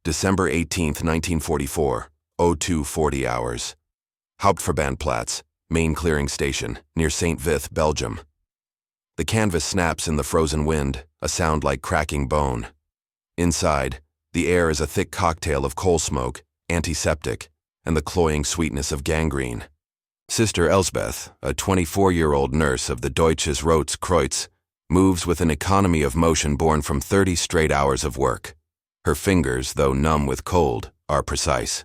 December 18, 1944, 0240 hours. Hauptverbandplatz, main clearing station, near St. Vith, Belgium. The canvas snaps in the frozen wind, a sound like cracking bone. Inside, the air is a thick cocktail of coal smoke, antiseptic, and the cloying sweetness of gangrene. Sister Elsbeth, a 24-year-old nurse of the Deutsches Rotes Kreuz, moves with an economy of motion born from 30 straight hours of work. Her fingers, though numb with cold, are precise.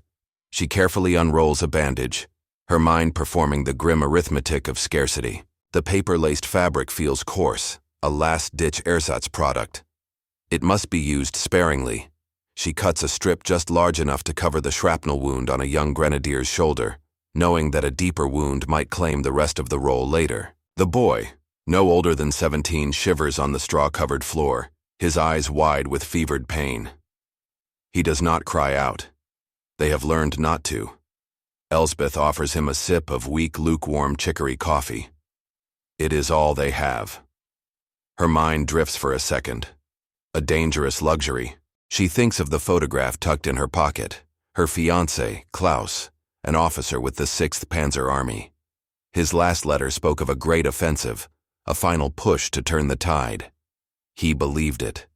She carefully unrolls a bandage, her mind performing the grim arithmetic of scarcity. The paper-laced fabric feels coarse, a last-ditch ersatz product. It must be used sparingly. She cuts a strip just large enough to cover the shrapnel wound on a young grenadier's shoulder, knowing that a deeper wound might claim the rest of the roll later. The boy, no older than 17, shivers on the straw-covered floor, his eyes wide with fevered pain. He does not cry out. They have learned not to. Elsbeth offers him a sip of weak, lukewarm chicory coffee. It is all they have. Her mind drifts for a second. A dangerous luxury. She thinks of the photograph tucked in her pocket, her fiancé, Klaus, an officer with the 6th Panzer Army. His last letter spoke of a great offensive, a final push to turn the tide. He believed it.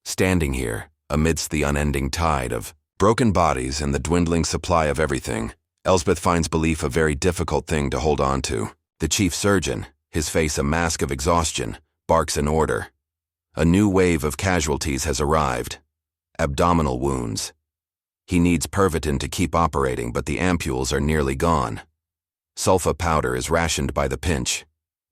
Standing here, amidst the unending tide of broken bodies and the dwindling supply of everything, Elsbeth finds belief a very difficult thing to hold on to. The chief surgeon, his face a mask of exhaustion, barks an order. A new wave of casualties has arrived. Abdominal wounds. He needs Pervitin to keep operating, but the ampules are nearly gone. Sulfa powder is rationed by the pinch.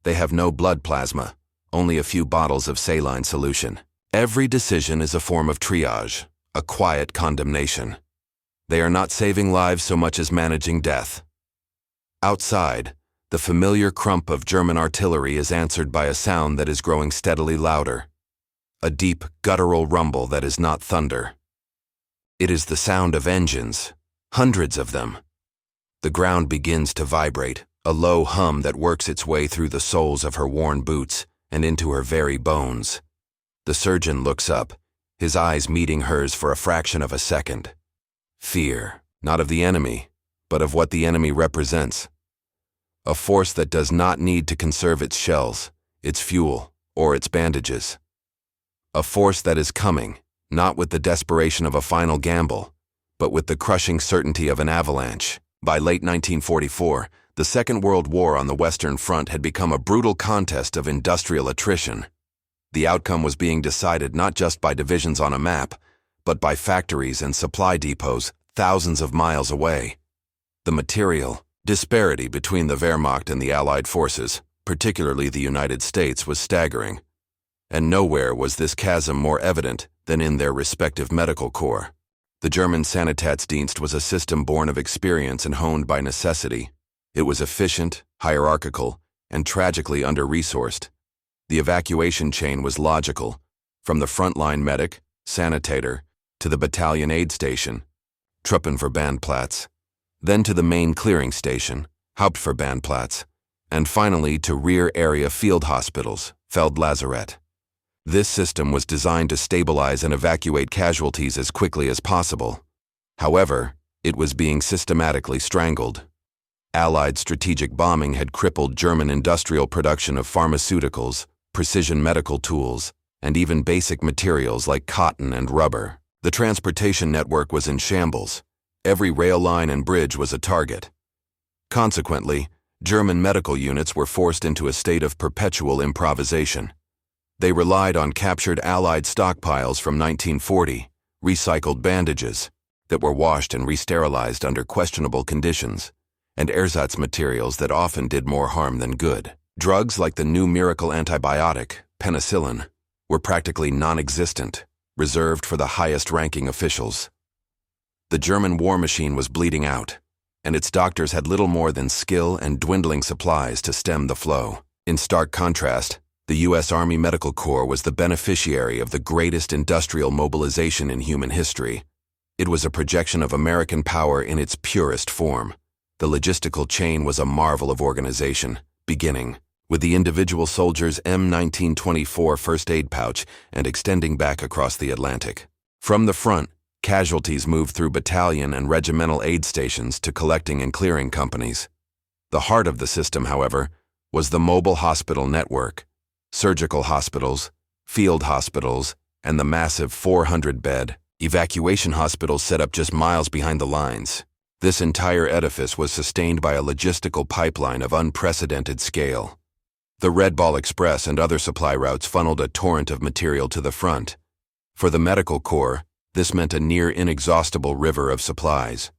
They have no blood plasma, only a few bottles of saline solution. Every decision is a form of triage, a quiet condemnation. They are not saving lives so much as managing death. Outside, the familiar crump of German artillery is answered by a sound that is growing steadily louder. A deep, guttural rumble that is not thunder. It is the sound of engines, hundreds of them. The ground begins to vibrate, a low hum that works its way through the soles of her worn boots and into her very bones. The surgeon looks up, his eyes meeting hers for a fraction of a second. Fear, not of the enemy, but of what the enemy represents. A force that does not need to conserve its shells, its fuel, or its bandages. A force that is coming, not with the desperation of a final gamble, but with the crushing certainty of an avalanche. By late 1944, the Second World War on the Western Front had become a brutal contest of industrial attrition. The outcome was being decided not just by divisions on a map, but by factories and supply depots thousands of miles away. The material disparity between the Wehrmacht and the Allied forces, particularly the United States, was staggering. And nowhere was this chasm more evident than in their respective medical corps. The German Sanitätsdienst was a system born of experience and honed by necessity. It was efficient, hierarchical, and tragically under-resourced. The evacuation chain was logical, from the frontline medic, sanitator, to the battalion aid station, Truppenverbandplatz, then to the main clearing station, Hauptverbandplatz, and finally to rear area field hospitals, Feldlazarett. This system was designed to stabilize and evacuate casualties as quickly as possible. However, it was being systematically strangled. Allied strategic bombing had crippled German industrial production of pharmaceuticals, precision medical tools, and even basic materials like cotton and rubber. The transportation network was in shambles. Every rail line and bridge was a target. Consequently, German medical units were forced into a state of perpetual improvisation. They relied on captured Allied stockpiles from 1940, recycled bandages that were washed and re-sterilized under questionable conditions, and ersatz materials that often did more harm than good. Drugs like the new miracle antibiotic, Penicillin, were practically non-existent, reserved for the highest-ranking officials. The German war machine was bleeding out, and its doctors had little more than skill and dwindling supplies to stem the flow. In stark contrast, the U.S. Army Medical Corps was the beneficiary of the greatest industrial mobilization in human history. It was a projection of American power in its purest form. The logistical chain was a marvel of organization, beginning with the individual soldier's M1924 first aid pouch and extending back across the Atlantic. From the front, Casualties moved through battalion and regimental aid stations to collecting and clearing companies. The heart of the system, however, was the mobile hospital network, surgical hospitals, field hospitals, and the massive 400-bed evacuation hospitals set up just miles behind the lines. This entire edifice was sustained by a logistical pipeline of unprecedented scale. The Red Ball Express and other supply routes funneled a torrent of material to the front. For the medical corps, this meant a near-inexhaustible river of supplies.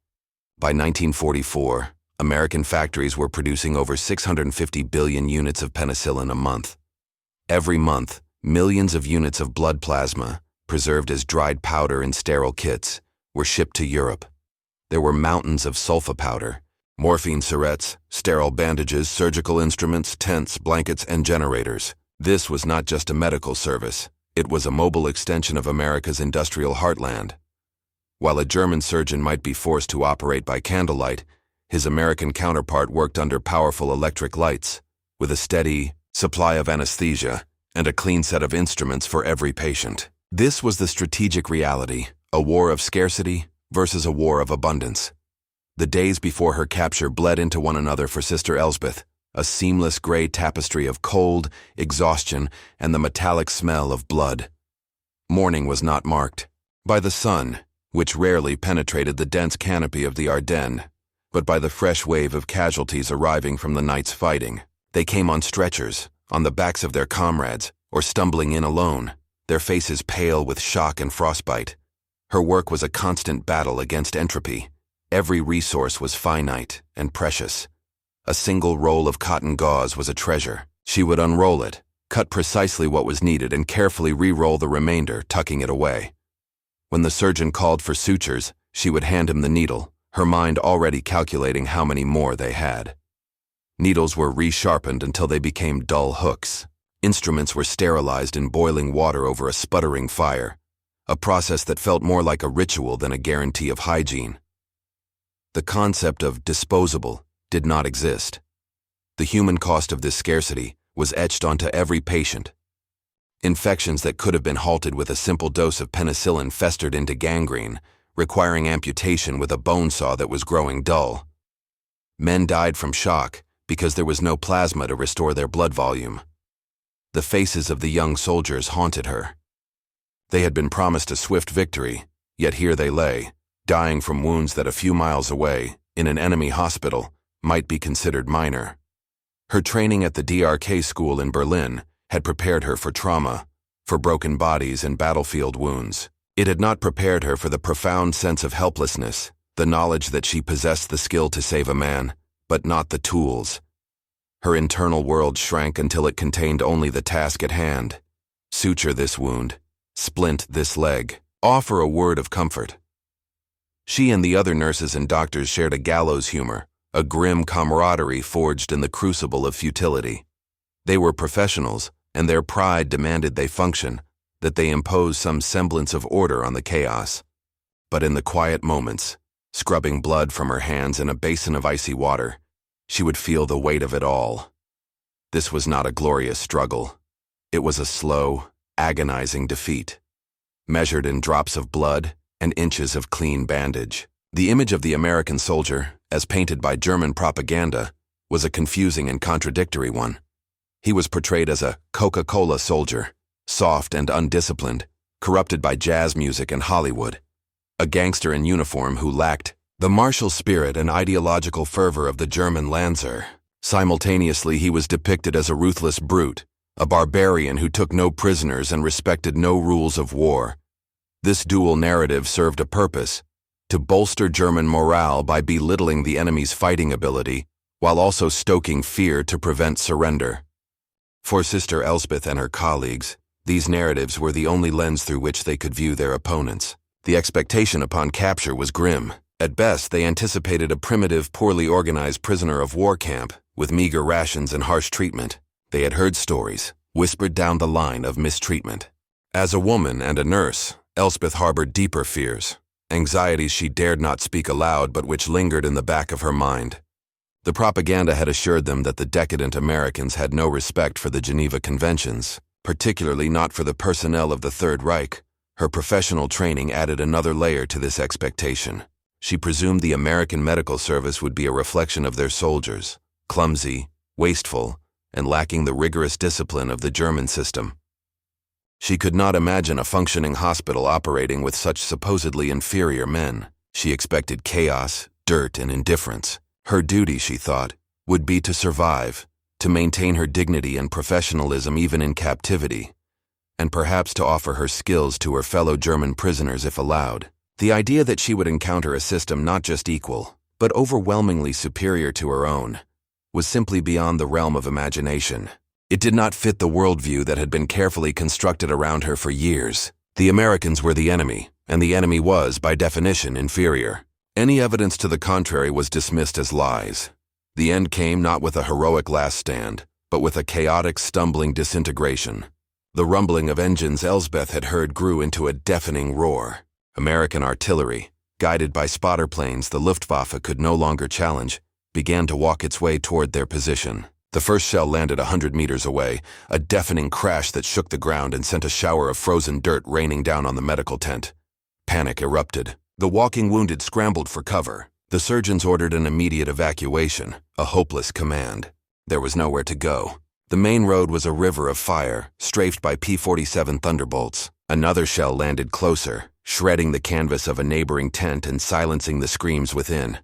By 1944, American factories were producing over 650 billion units of penicillin a month. Every month, millions of units of blood plasma, preserved as dried powder in sterile kits, were shipped to Europe. There were mountains of sulfa powder, morphine syrettes, sterile bandages, surgical instruments, tents, blankets, and generators. This was not just a medical service. It was a mobile extension of America's industrial heartland. While a German surgeon might be forced to operate by candlelight, his American counterpart worked under powerful electric lights, with a steady supply of anesthesia and a clean set of instruments for every patient. This was the strategic reality, a war of scarcity versus a war of abundance. The days before her capture bled into one another for Sister Elsbeth, a seamless gray tapestry of cold, exhaustion, and the metallic smell of blood. Morning was not marked by the sun, which rarely penetrated the dense canopy of the Ardennes, but by the fresh wave of casualties arriving from the night's fighting. They came on stretchers, on the backs of their comrades, or stumbling in alone, their faces pale with shock and frostbite. Her work was a constant battle against entropy. Every resource was finite and precious. A single roll of cotton gauze was a treasure. She would unroll it, cut precisely what was needed, and carefully re-roll the remainder, tucking it away. When the surgeon called for sutures, she would hand him the needle, her mind already calculating how many more they had. Needles were resharpened until they became dull hooks. Instruments were sterilized in boiling water over a sputtering fire, a process that felt more like a ritual than a guarantee of hygiene. The concept of disposable did not exist. The human cost of this scarcity was etched onto every patient. Infections that could have been halted with a simple dose of penicillin festered into gangrene, requiring amputation with a bone saw that was growing dull. Men died from shock because there was no plasma to restore their blood volume. The faces of the young soldiers haunted her. They had been promised a swift victory, yet here they lay, dying from wounds that a few miles away, in an enemy hospital, might be considered minor. Her training at the DRK school in Berlin had prepared her for trauma, for broken bodies and battlefield wounds. It had not prepared her for the profound sense of helplessness, the knowledge that she possessed the skill to save a man, but not the tools. Her internal world shrank until it contained only the task at hand. Suture this wound, splint this leg, offer a word of comfort. She and the other nurses and doctors shared a gallows humor, a grim camaraderie forged in the crucible of futility. They were professionals, and their pride demanded they function, that they impose some semblance of order on the chaos. But in the quiet moments, scrubbing blood from her hands in a basin of icy water, she would feel the weight of it all. This was not a glorious struggle. It was a slow, agonizing defeat, measured in drops of blood and inches of clean bandage. The image of the American soldier, as painted by German propaganda, was a confusing and contradictory one. He was portrayed as a Coca-Cola soldier, soft and undisciplined, corrupted by jazz music and Hollywood. A gangster in uniform who lacked the martial spirit and ideological fervor of the German Lanzer. Simultaneously, he was depicted as a ruthless brute, a barbarian who took no prisoners and respected no rules of war. This dual narrative served a purpose: to bolster German morale by belittling the enemy's fighting ability, while also stoking fear to prevent surrender. For Sister Elsbeth and her colleagues, these narratives were the only lens through which they could view their opponents. The expectation upon capture was grim. At best, they anticipated a primitive, poorly organized prisoner of war camp, with meager rations and harsh treatment. They had heard stories, whispered down the line, of mistreatment. As a woman and a nurse, Elsbeth harbored deeper fears, anxieties she dared not speak aloud but which lingered in the back of her mind. The propaganda had assured them that the decadent Americans had no respect for the Geneva Conventions, particularly not for the personnel of the Third Reich, Her professional training added another layer to this expectation. She presumed the American medical service would be a reflection of their soldiers, clumsy, wasteful, and lacking the rigorous discipline of the German system. She could not imagine a functioning hospital operating with such supposedly inferior men. She expected chaos, dirt, and indifference. Her duty, she thought, would be to survive, to maintain her dignity and professionalism even in captivity, and perhaps to offer her skills to her fellow German prisoners if allowed. The idea that she would encounter a system not just equal, but overwhelmingly superior to her own, was simply beyond the realm of imagination. It did not fit the worldview that had been carefully constructed around her for years. The Americans were the enemy, and the enemy was, by definition, inferior. Any evidence to the contrary was dismissed as lies. The end came not with a heroic last stand, but with a chaotic, stumbling disintegration. The rumbling of engines Elsbeth had heard grew into a deafening roar. American artillery, guided by spotter planes the Luftwaffe could no longer challenge, began to walk its way toward their position. The first shell landed 100 meters away, a deafening crash that shook the ground and sent a shower of frozen dirt raining down on the medical tent. Panic erupted. The walking wounded scrambled for cover. The surgeons ordered an immediate evacuation, a hopeless command. There was nowhere to go. The main road was a river of fire, strafed by P-47 Thunderbolts. Another shell landed closer, shredding the canvas of a neighboring tent and silencing the screams within.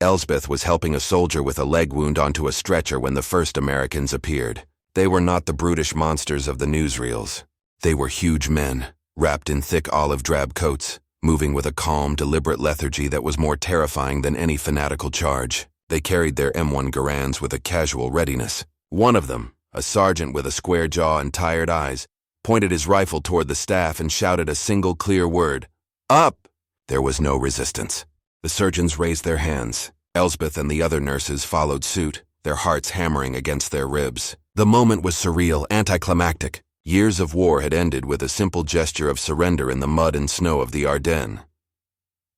Elsbeth was helping a soldier with a leg wound onto a stretcher when the first Americans appeared. They were not the brutish monsters of the newsreels. They were huge men, wrapped in thick olive-drab coats, moving with a calm, deliberate lethargy that was more terrifying than any fanatical charge. They carried their M1 Garands with a casual readiness. One of them, a sergeant with a square jaw and tired eyes, pointed his rifle toward the staff and shouted a single clear word, "Up!" There was no resistance. The surgeons raised their hands. Elsbeth and the other nurses followed suit, their hearts hammering against their ribs. The moment was surreal, anticlimactic. Years of war had ended with a simple gesture of surrender in the mud and snow of the Ardennes.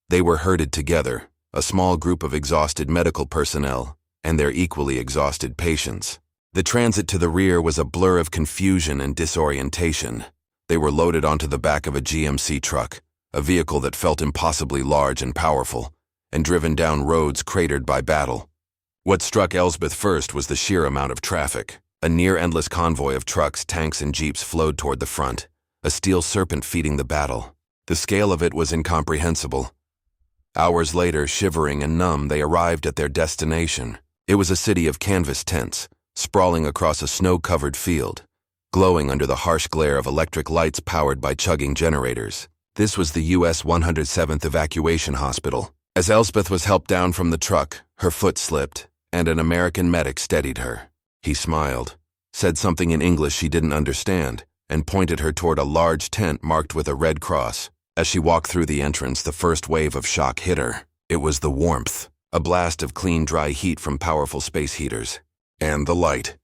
They were herded together, a small group of exhausted medical personnel, and their equally exhausted patients. The transit to the rear was a blur of confusion and disorientation. They were loaded onto the back of a GMC truck, a vehicle that felt impossibly large and powerful, and driven down roads cratered by battle. What struck Elsbeth first was the sheer amount of traffic. A near-endless convoy of trucks, tanks, and jeeps flowed toward the front, a steel serpent feeding the battle. The scale of it was incomprehensible. Hours later, shivering and numb, they arrived at their destination. It was a city of canvas tents, sprawling across a snow-covered field, glowing under the harsh glare of electric lights powered by chugging generators. This was the U.S. 107th Evacuation Hospital. As Elsbeth was helped down from the truck, her foot slipped, and an American medic steadied her. He smiled, said something in English she didn't understand, and pointed her toward a large tent marked with a red cross. As she walked through the entrance, the first wave of shock hit her. It was the warmth, a blast of clean, dry heat from powerful space heaters. And the light.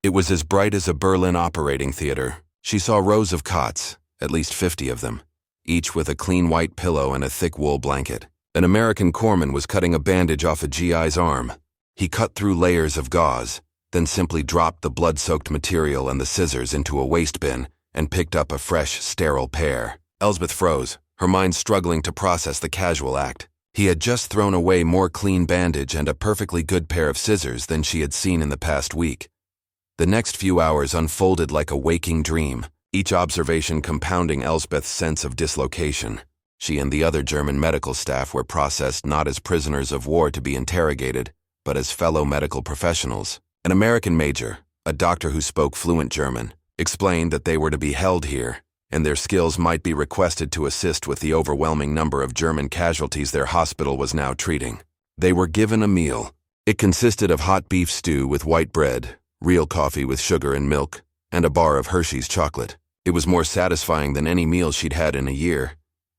It was as bright as a Berlin operating theater. She saw rows of cots, at least 50 of them, each with a clean white pillow and a thick wool blanket. An American corpsman was cutting a bandage off a GI's arm. He cut through layers of gauze, then simply dropped the blood-soaked material and the scissors into a waste bin and picked up a fresh, sterile pair. Elsbeth froze, her mind struggling to process the casual act. He had just thrown away more clean bandage and a perfectly good pair of scissors than she had seen in the past week. The next few hours unfolded like a waking dream, each observation compounding Elsbeth's sense of dislocation. She and the other German medical staff were processed not as prisoners of war to be interrogated, but as fellow medical professionals. An American major, a doctor who spoke fluent German, explained that they were to be held here, and their skills might be requested to assist with the overwhelming number of German casualties their hospital was now treating. They were given a meal. It consisted of hot beef stew with white bread, real coffee with sugar and milk, and a bar of Hershey's chocolate. It was more satisfying than any meal she'd had in a year,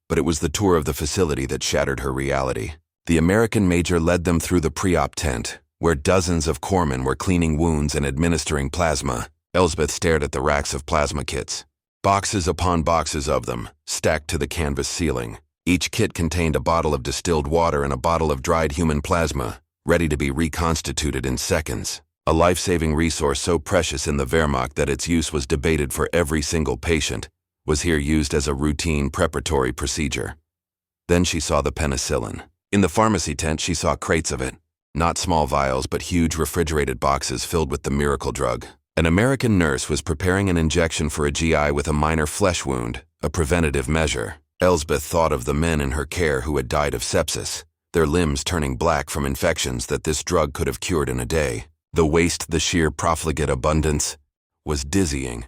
but it was the tour of the facility that shattered her reality. The American major led them through the pre-op tent, where dozens of corpsmen were cleaning wounds and administering plasma. Elsbeth stared at the racks of plasma kits. Boxes upon boxes of them, stacked to the canvas ceiling. Each kit contained a bottle of distilled water and a bottle of dried human plasma, ready to be reconstituted in seconds. A life-saving resource so precious in the Wehrmacht that its use was debated for every single patient, was here used as a routine preparatory procedure. Then she saw the penicillin. In the pharmacy tent, she saw crates of it. Not small vials, but huge refrigerated boxes filled with the miracle drug. An American nurse was preparing an injection for a GI with a minor flesh wound, a preventative measure. Elsbeth thought of the men in her care who had died of sepsis, their limbs turning black from infections that this drug could have cured in a day. The waste, the sheer profligate abundance, was dizzying.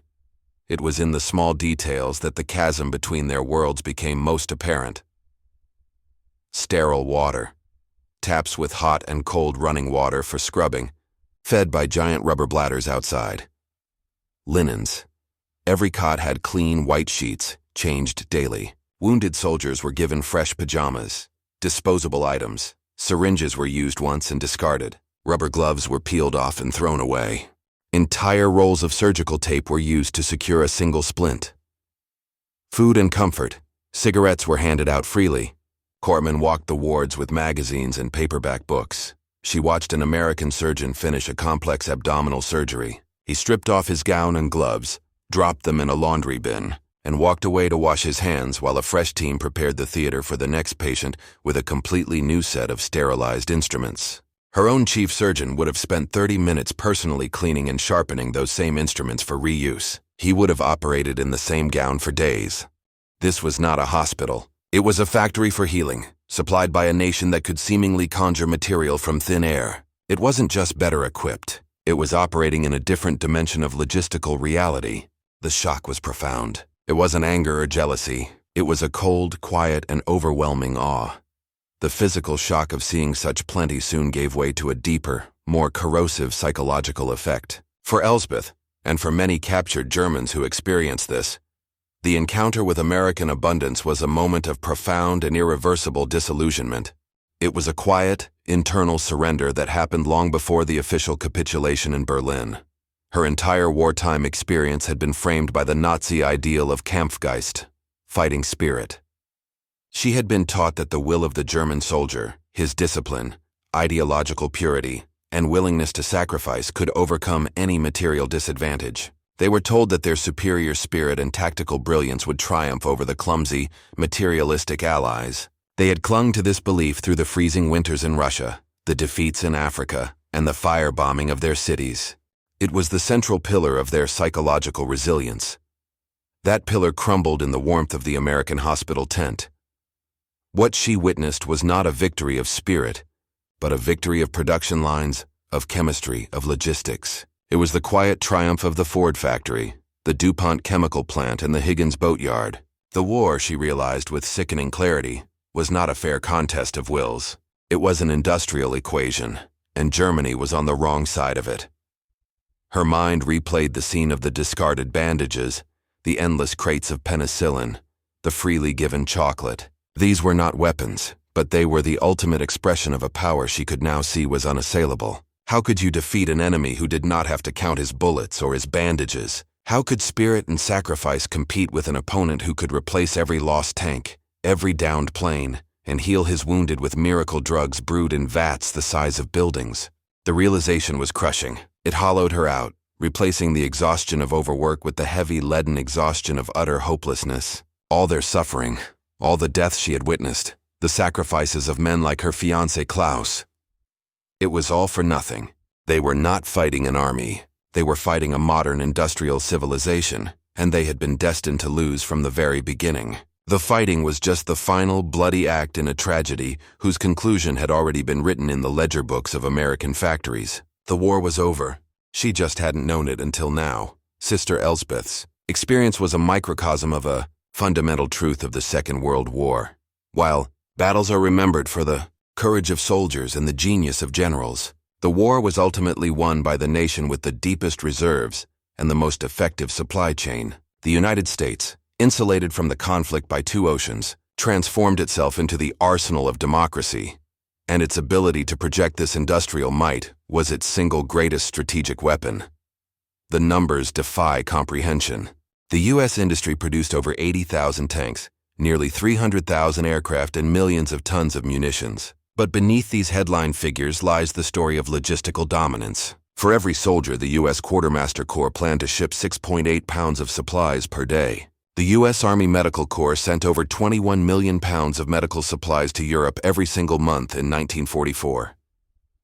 It was in the small details that the chasm between their worlds became most apparent. Sterile water. Taps with hot and cold running water for scrubbing, fed by giant rubber bladders outside. Linens. Every cot had clean white sheets, changed daily. Wounded soldiers were given fresh pajamas. Disposable items. Syringes were used once and discarded. Rubber gloves were peeled off and thrown away. Entire rolls of surgical tape were used to secure a single splint. Food and comfort. Cigarettes were handed out freely. Corpsman walked the wards with magazines and paperback books. She watched an American surgeon finish a complex abdominal surgery. He stripped off his gown and gloves, dropped them in a laundry bin, and walked away to wash his hands while a fresh team prepared the theater for the next patient with a completely new set of sterilized instruments. Her own chief surgeon would have spent 30 minutes personally cleaning and sharpening those same instruments for reuse. He would have operated in the same gown for days. This was not a hospital. It was a factory for healing, supplied by a nation that could seemingly conjure material from thin air. It wasn't just better equipped. It was operating in a different dimension of logistical reality. The shock was profound. It wasn't anger or jealousy. It was a cold, quiet, and overwhelming awe. The physical shock of seeing such plenty soon gave way to a deeper, more corrosive psychological effect. For Elsbeth, and for many captured Germans who experienced this, the encounter with American abundance was a moment of profound and irreversible disillusionment. It was a quiet, internal surrender that happened long before the official capitulation in Berlin. Her entire wartime experience had been framed by the Nazi ideal of Kampfgeist, fighting spirit. She had been taught that the will of the German soldier, his discipline, ideological purity, and willingness to sacrifice could overcome any material disadvantage. They were told that their superior spirit and tactical brilliance would triumph over the clumsy, materialistic allies. They had clung to this belief through the freezing winters in Russia, the defeats in Africa, and the firebombing of their cities. It was the central pillar of their psychological resilience. That pillar crumbled in the warmth of the American hospital tent. What she witnessed was not a victory of spirit, but a victory of production lines, of chemistry, of logistics. It was the quiet triumph of the Ford factory, the DuPont chemical plant, and the Higgins boatyard. The war, she realized with sickening clarity, was not a fair contest of wills. It was an industrial equation, and Germany was on the wrong side of it. Her mind replayed the scene of the discarded bandages, the endless crates of penicillin, the freely given chocolate. These were not weapons, but they were the ultimate expression of a power she could now see was unassailable. How could you defeat an enemy who did not have to count his bullets or his bandages? How could spirit and sacrifice compete with an opponent who could replace every lost tank, every downed plane, and heal his wounded with miracle drugs brewed in vats the size of buildings? The realization was crushing. It hollowed her out, replacing the exhaustion of overwork with the heavy, leaden exhaustion of utter hopelessness. All their suffering, all the deaths she had witnessed, the sacrifices of men like her fiancé Klaus. It was all for nothing. They were not fighting an army. They were fighting a modern industrial civilization, and they had been destined to lose from the very beginning. The fighting was just the final, bloody act in a tragedy whose conclusion had already been written in the ledger books of American factories. The war was over. She just hadn't known it until now. Sister Elsbeth's experience was a microcosm of a fundamental truth of the Second World War. While battles are remembered for the courage of soldiers and the genius of generals, the war was ultimately won by the nation with the deepest reserves and the most effective supply chain. The United States, insulated from the conflict by two oceans, transformed itself into the arsenal of democracy, and its ability to project this industrial might was its single greatest strategic weapon. The numbers defy comprehension. The U.S. industry produced over 80,000 tanks, nearly 300,000 aircraft, and millions of tons of munitions. But beneath these headline figures lies the story of logistical dominance. For every soldier, the U.S. Quartermaster Corps planned to ship 6.8 pounds of supplies per day. The U.S. Army Medical Corps sent over 21 million pounds of medical supplies to Europe every single month in 1944.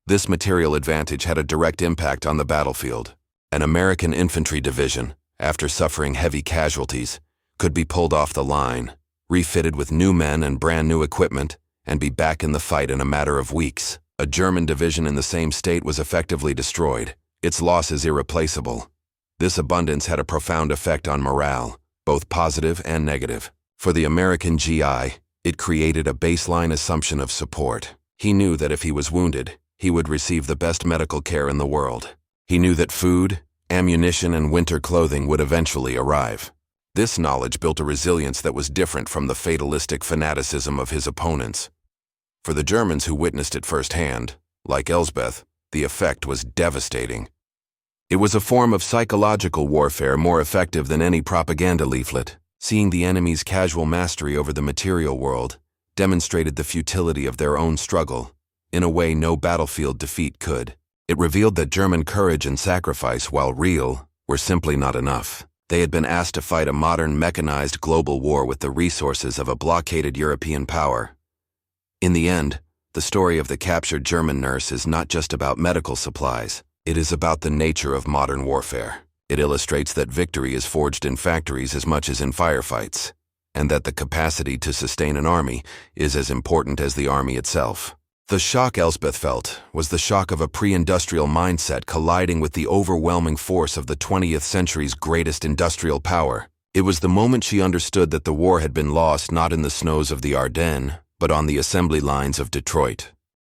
This material advantage had a direct impact on the battlefield. An American infantry division, after suffering heavy casualties, could be pulled off the line, refitted with new men and brand new equipment, and be back in the fight in a matter of weeks. A German division in the same state was effectively destroyed, its losses irreplaceable. This abundance had a profound effect on morale, both positive and negative. For the American GI, it created a baseline assumption of support. He knew that if he was wounded, he would receive the best medical care in the world. He knew that food, ammunition, and winter clothing would eventually arrive. This knowledge built a resilience that was different from the fatalistic fanaticism of his opponents. For the Germans who witnessed it firsthand, like Elsbeth, the effect was devastating. It was a form of psychological warfare more effective than any propaganda leaflet. Seeing the enemy's casual mastery over the material world demonstrated the futility of their own struggle, in a way no battlefield defeat could. It revealed that German courage and sacrifice, while real, were simply not enough. They had been asked to fight a modern mechanized global war with the resources of a blockaded European power. In the end, the story of the captured German nurse is not just about medical supplies. It is about the nature of modern warfare. It illustrates that victory is forged in factories as much as in firefights, and that the capacity to sustain an army is as important as the army itself. The shock Elsbeth felt was the shock of a pre-industrial mindset colliding with the overwhelming force of the 20th century's greatest industrial power. It was the moment she understood that the war had been lost not in the snows of the Ardennes, but on the assembly lines of Detroit.